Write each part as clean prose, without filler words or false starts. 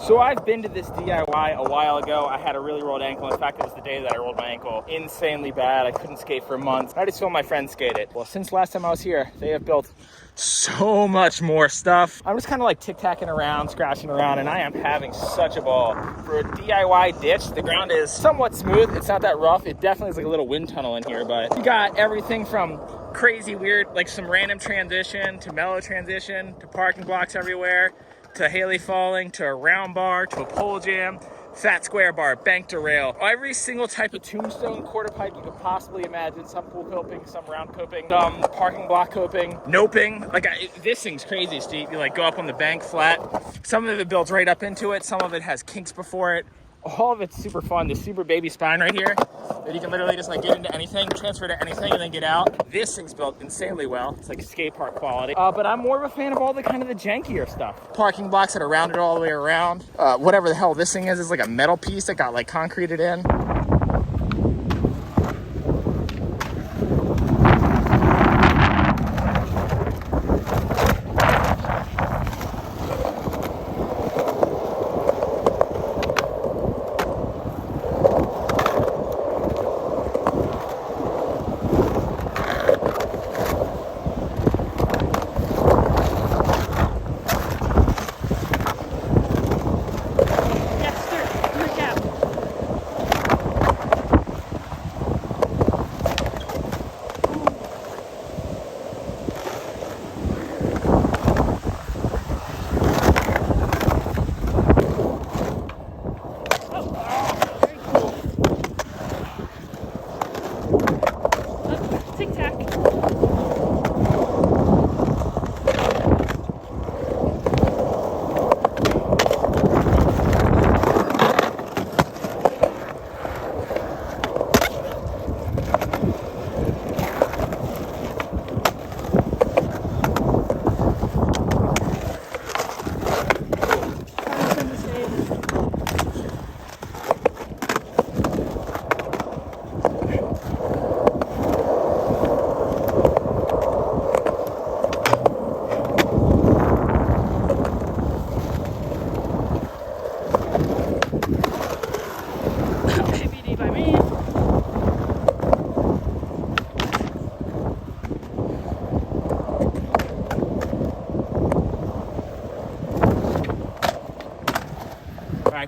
So I've been to this DIY a while ago. I had a really rolled ankle. In fact, it was the day that I rolled my ankle insanely bad. I couldn't skate for months. I just saw my friends skate it. Well, since last time I was here, they have built so much more stuff. I'm just kind of like tic-tacking around, scratching around, and I am having such a ball. For a DIY ditch, the ground is somewhat smooth. It's not that rough. It definitely is like a little wind tunnel in here, but you got everything from crazy weird, like some random transition to mellow transition to parking blocks everywhere, to Haley falling, to a round bar, to a pole jam, fat square bar, bank to rail. Every single type of tombstone quarter pipe you could possibly imagine. Some pool coping, some round coping, some parking block coping, noping. Like this thing's crazy steep. You like go up on the bank flat. Some of it builds right up into it. Some of it has kinks before it. All of it's super fun. This super baby spine right here that you can literally just like get into anything, transfer to anything, and then get out. This thing's built insanely well. It's like Skatepark quality. But I'm more of a fan of all the kind of the jankier stuff. Parking blocks that are rounded all the way around. Whatever the hell this thing is like a metal piece that got like concreted in.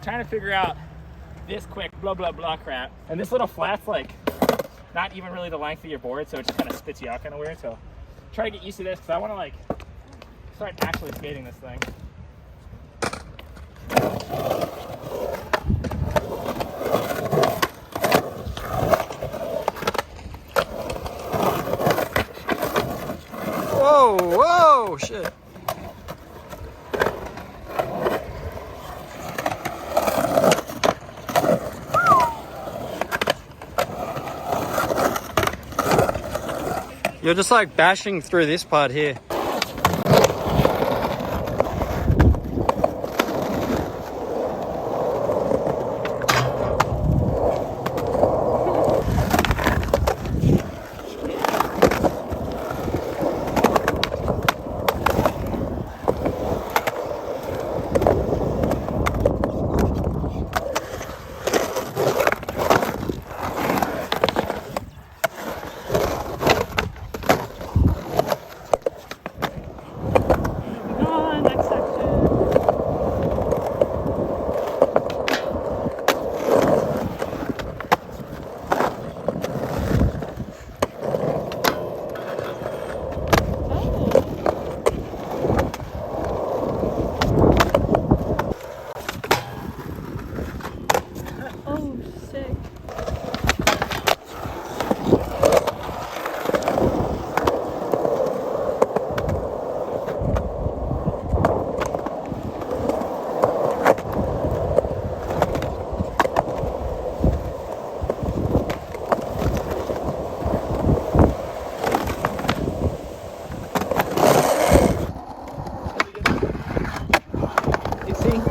Trying to figure out this quick blah blah blah crap, and this little flat's like not even really the length of your board, so it just kind of spits you out kind of weird. So try to get used to this because I want to like start actually skating this thing. Whoa, whoa, shit. You're just like bashing through this part here.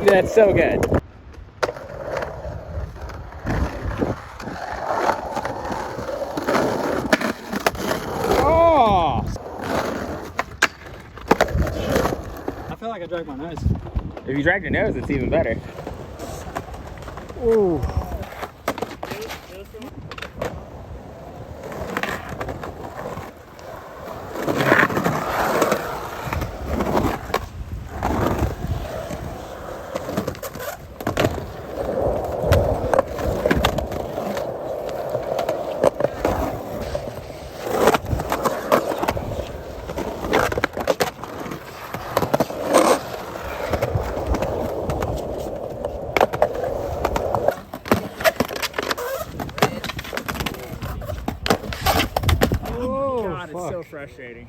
That's so good. Oh! I feel like I dragged my nose. If you drag your nose, it's even better. Ooh. God, it's so frustrating.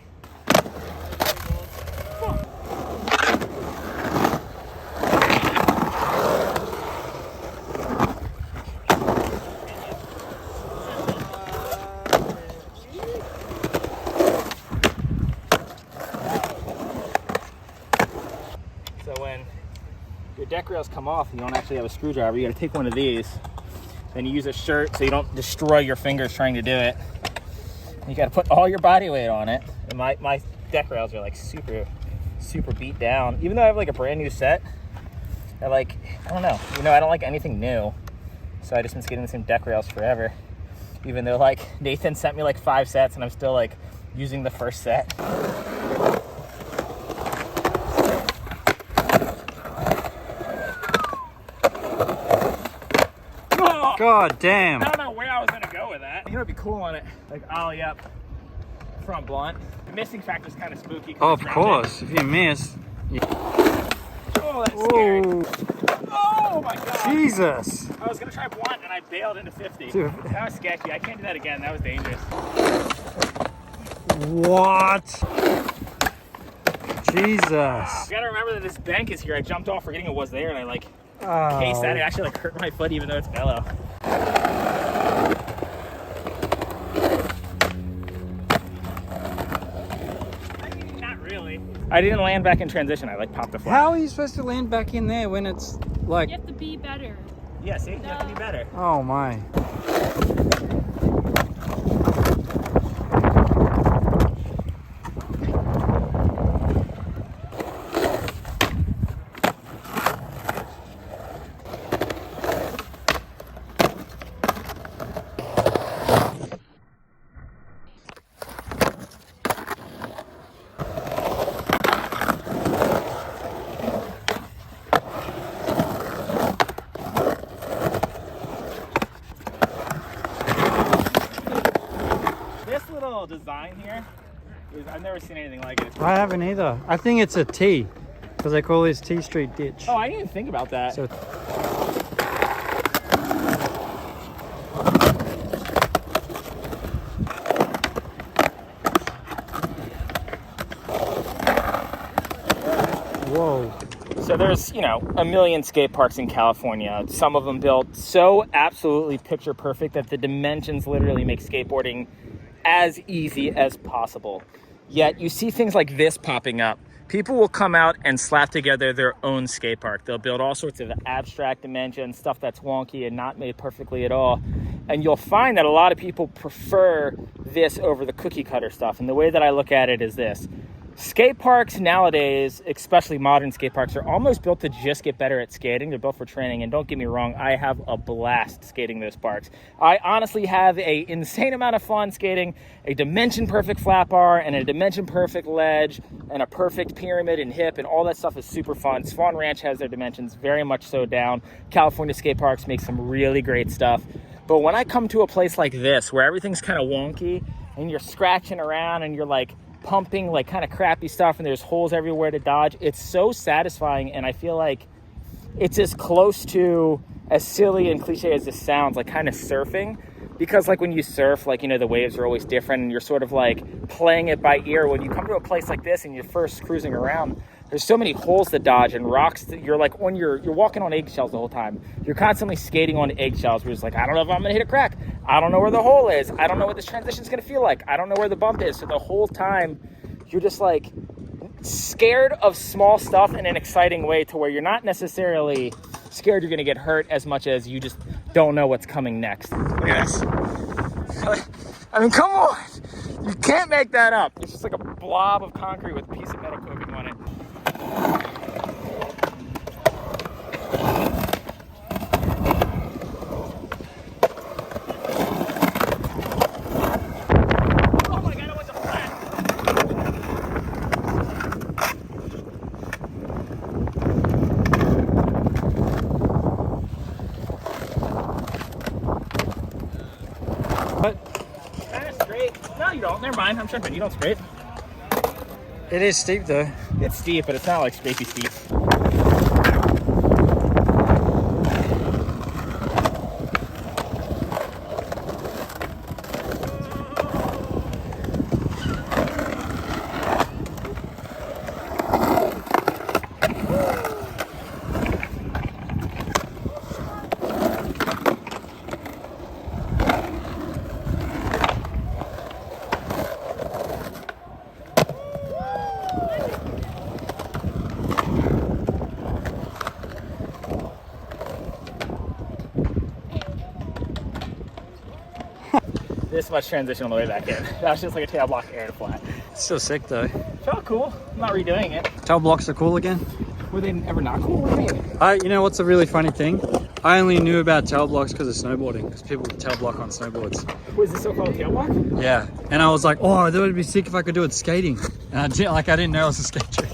So when your deck rails come off and you don't actually have a screwdriver, you gotta take one of these. Then you use a shirt so you don't destroy your fingers trying to do it. You gotta put all your body weight on it. And my deck rails are like super beat down. Even though I have like a brand new set, I don't know. I don't like anything new. So I just been skating the same deck rails forever. Even though like Nathan sent me like 5 sets and I'm still like using the first set. God damn. I don't know where I was gonna go with that. It'd be cool on it, like ollie up front blunt. The missing factor is kind of spooky. Oh, of course. If you miss. Oh, that's scary. Oh my God. Jesus. I was gonna try blunt and I bailed into 50. Dude. That was sketchy. I can't do that again. That was dangerous. What? Jesus. You gotta remember that this bank is here. I jumped off forgetting it was there and I like case that. It actually like hurt my foot even though it's mellow. I mean, not really. I didn't land back in transition. I like popped the flat. How are you supposed to land back in there when it's like... You have to be better. Yeah, see? You have to be better. Oh my. Design here is, I've never seen anything like it. I haven't either. I think it's a T because they call this T Street ditch. Oh, I didn't even think about that. So whoa. So there's, a million skate parks in California. Some of them built so absolutely picture perfect that the dimensions literally make skateboarding as easy as possible. Yet you see things like this popping up. People will come out and slap together their own skate park. They'll build all sorts of abstract dimensions, stuff that's wonky and not made perfectly at all. And you'll find that a lot of people prefer this over the cookie cutter stuff. And the way that I look at it is this. Skate parks nowadays, especially modern skate parks, are almost built to just get better at skating. They're built for training, and don't get me wrong, I have a blast skating those parks. I honestly have an insane amount of fun skating a dimension perfect flat bar and a dimension perfect ledge and a perfect pyramid and hip, and all that stuff is super fun. Swan Ranch has their dimensions very much so down. California skate parks make some really great stuff. But when I come to a place like this, where everything's kind of wonky and you're scratching around and you're like pumping like kind of crappy stuff and there's holes everywhere to dodge, it's so satisfying. And I feel like it's as close to, as silly and cliche as this sounds, like kind of surfing, because like when you surf, like, the waves are always different and you're sort of like playing it by ear. When you come to a place like this and you're first cruising around, there's so many holes to dodge and rocks that you're like you're walking on eggshells the whole time. You're constantly skating on eggshells. We're just like, I don't know if I'm gonna hit a crack. I don't know where the hole is. I don't know what this transition's gonna feel like. I don't know where the bump is. So the whole time you're just like scared of small stuff in an exciting way, to where you're not necessarily scared you're gonna get hurt as much as you just don't know what's coming next. Look at this. I mean, come on. You can't make that up. It's just like a blob of concrete with a piece of metal coating on it. don't. Never mind. I'm tripping. You don't scrape. It is steep though. It's steep, but it's not like scrapey steep. This much transition on the way back in. That was just like a tail block air to flat. It's still sick though. Felt cool. I'm not redoing it. Tail blocks are cool again. Were they ever not cool? What do you mean? You know what's a really funny thing? I only knew about tail blocks because of snowboarding, because people tail block on snowboards. Was this so called tail block? Yeah, and I was like, oh, that would be sick if I could do it skating. And I didn't know it was a skate trick.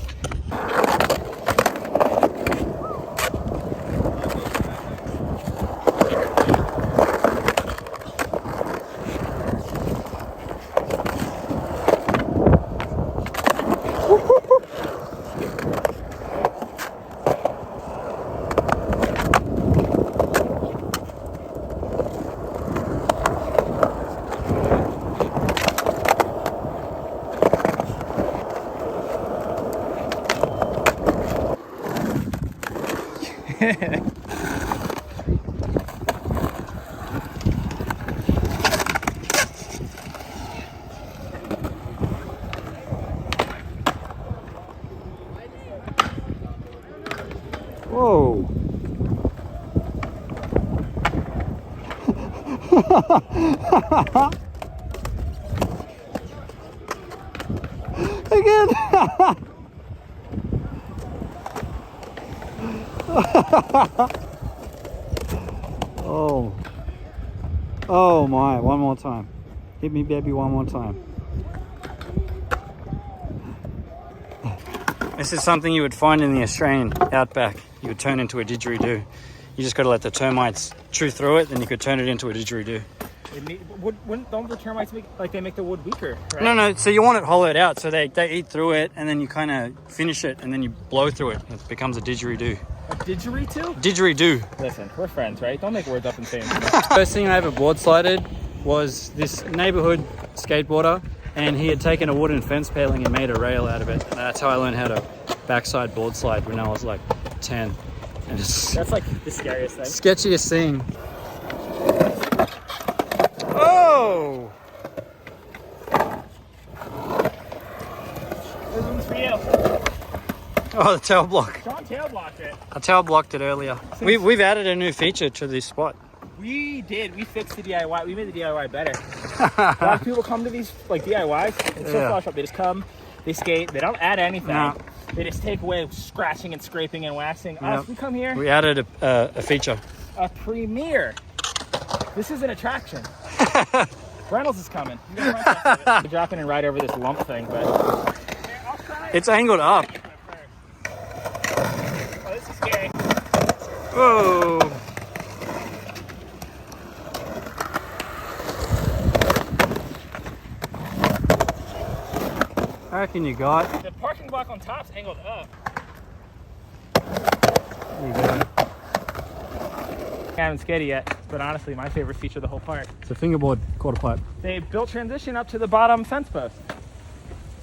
Whoa. Again. Oh. Oh my, one more time. Hit me, baby, one more time. This is something you would find in the Australian outback. You would turn into a didgeridoo. You just got to let the termites chew through it, then you could turn it into a didgeridoo. Don't the termites make the wood weaker, right? No. So you want it hollowed out, so they eat through it, and then you kind of finish it, and then you blow through it. It becomes a didgeridoo. A didgeridoo? Didgeridoo. Listen, we're friends, right? Don't make words up and say them. First thing I ever board slided was this neighborhood skateboarder, and he had taken a wooden fence paling and made a rail out of it. And that's how I learned how to backside board slide when I was like 10. And it's That's like the scariest thing. sketchiest thing. Oh! This one's for you. Oh, the tail block. Sean tail blocked it. I tail blocked it earlier. We've added a new feature to this spot. We did. We fixed the DIY. We made the DIY better. A lot of people come to these like DIYs. It's so flash up. They just come, they skate. They don't add anything. No. They just take away scratching and scraping and waxing. Us, we come here. We added a feature. A premiere. This is an attraction. Reynolds is coming. We're dropping and right over this lump thing, but I'll try. It's angled up. Oh, this is scary. Whoa! I reckon you got. The parking block on top's angled up. There you go. I haven't skated yet, but honestly, my favorite feature of the whole park. It's a fingerboard quarter pipe. They built transition up to the bottom fence post.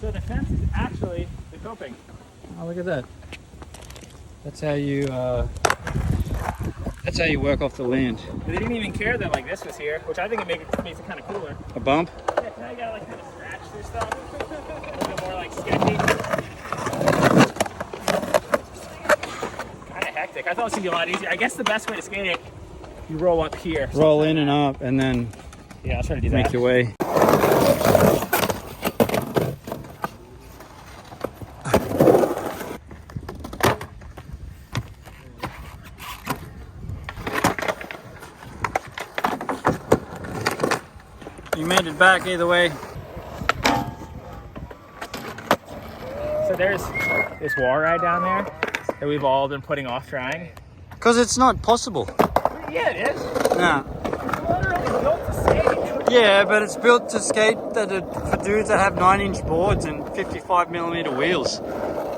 So the fence is actually the coping. Oh, look at that. That's how you work off the land. They didn't even care that like this was here, which I think it makes it kind of cooler. A bump? Yeah, now you gotta like kind of scratch through stuff. A little bit more like sketchy. Kind of hectic. I thought it was gonna be a lot easier. I guess the best way to skate it, you roll up here. Roll in and up, and then Yeah, I'll try to do make that. your way. You made it back either way. So there's this wall ride down there that we've all been putting off trying. Because it's not possible. Yeah, it is. Nah. It's literally built to skate. Yeah, but it's built to skate for dudes that have 9-inch boards and 55mm wheels.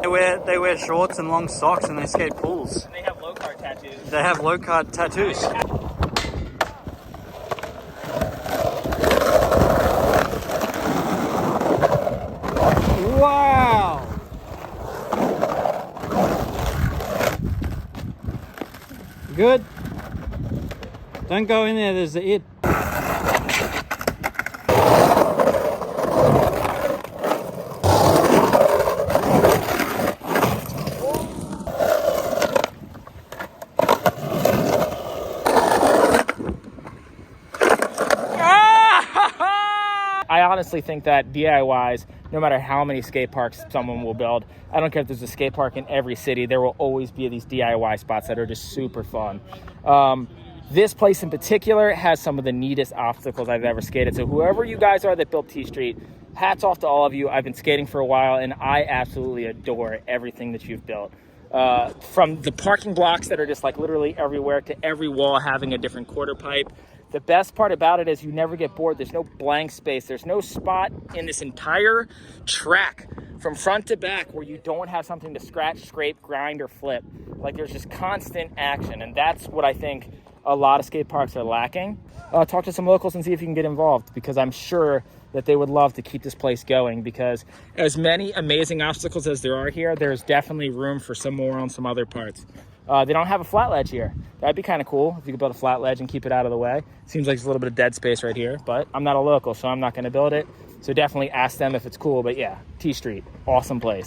They wear shorts and long socks and they skate pools. And they have low card tattoos. They have low card tattoos. Wow! Good. Don't go in there, there's the it. I honestly think that DIYs, no matter how many skate parks someone will build, I don't care if there's a skate park in every city, there will always be these DIY spots that are just super fun. This place in particular has some of the neatest obstacles I've ever skated. So whoever you guys are that built T Street, hats off to all of you. I've been skating for a while and I absolutely adore everything that you've built. From the parking blocks that are just like literally everywhere to every wall having a different quarter pipe. The best part about it is you never get bored. There's no blank space. There's no spot in this entire track from front to back where you don't have something to scratch, scrape, grind, or flip. Like there's just constant action. And that's what I think a lot of skate parks are lacking. Talk to some locals and see if you can get involved, because I'm sure that they would love to keep this place going, because as many amazing obstacles as there are here, there's definitely room for some more on some other parts. They don't have a flat ledge here. That'd be kind of cool if you could build a flat ledge and keep it out of the way. Seems like there's a little bit of dead space right here, but I'm not a local, so I'm not going to build it. So definitely ask them if it's cool. But yeah, T Street, awesome place.